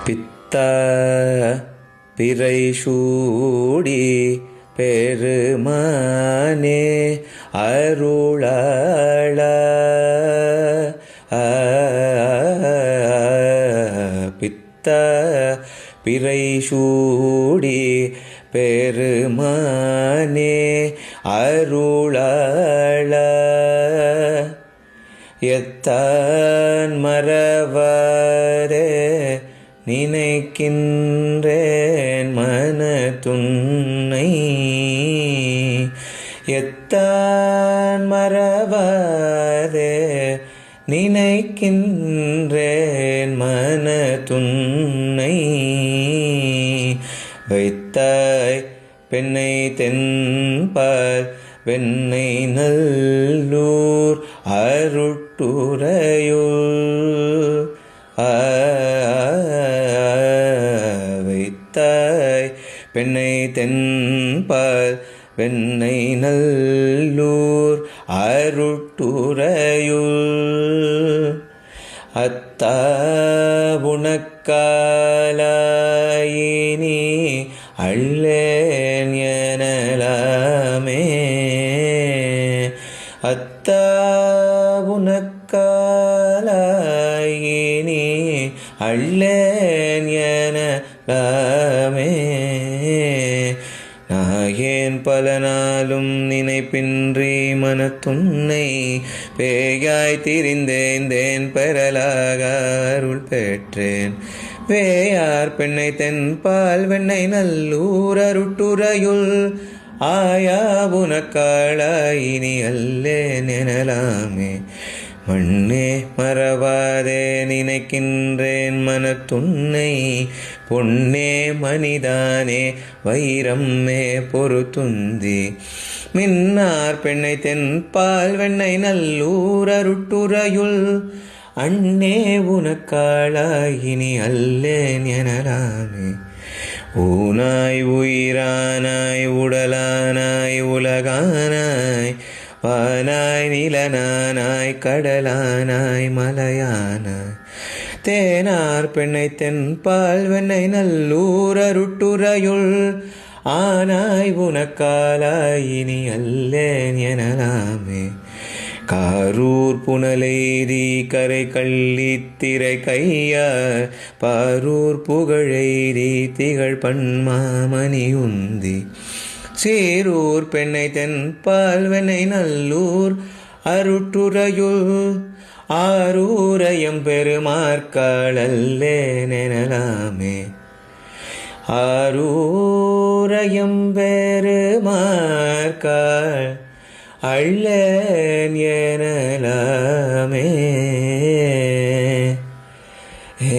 பித்த பிறைசூடி பெருமானே அருளாள பித்த பிறைசூடி பெருமானே அருளாள எத்தான் மறவாதே நினைக்கின்றேன் மனத்துன்னை எத்தான் மறவாதே நினைக்கின்றேன் மனத்துன்னை வைத்தாய் பெண்ணை தென்பால் வெண்ணை நல்லூர் அருட்டுரையுள் வைத்தாய் பெண்ணை தென்பால் வெண்ணை நல்லூர் அருட்டுரையுள் அத்தா உனக்காலாயினி அள்ளேன் எனலாமே அத்தா உனக்காலாயினி அள்ளேன் எனலாமே நாயேன் பல நாளும் நினைப்பின்றி மனத்துன்னை பேயாய் திரிந்தேன் பெறலாக அருள் பெற்றேன் வேயார் பெண்ணை தென்பால் வெண்ணை நல்லூர் அருட்டுரையுள் ஆயா உனக்காளாயினி அல்லேன் எனலாமே மண்ணே மறவாதே நினைக்கின்றேன் மனத்துன்னை பொன்னே மனிதானே வைரம்மே பொறுத்துந்தி மின்னார் பெண்ணை தென்பால் வெண்ணை நல்லூர் அருட்டுரையுள் அண்ணே உனக்காளாயினி அல்லேன் எனலாமே ஊனாய் உயிரானாய் உடலானாய் உலகானாய் வானாய் நிலனானாய் கடலானாய் மலையானாய் தேனார் பெண்ணை தென்பால் வெண்ணை நல்லூர் அருட்டுரையுள் ஆனாய் உனக்காளாயினி அல்லேன் எனலாமே காரூர் புனலைதி கரை கள்ளித்திரை கையார் பாரூர் புகழெய்தி திகழ் பன்மாமணி உந்தி சீரூர் பெண்ணை தென்பால் வெண்ணை நல்லூர் அருட்டுரையுள் ஆரூரையம் பெருமாற்காள் அல்லேன் எனலாமே ஆரூரையம் பெருமாற்காள் அள்ளேன் எனலாமே ஏ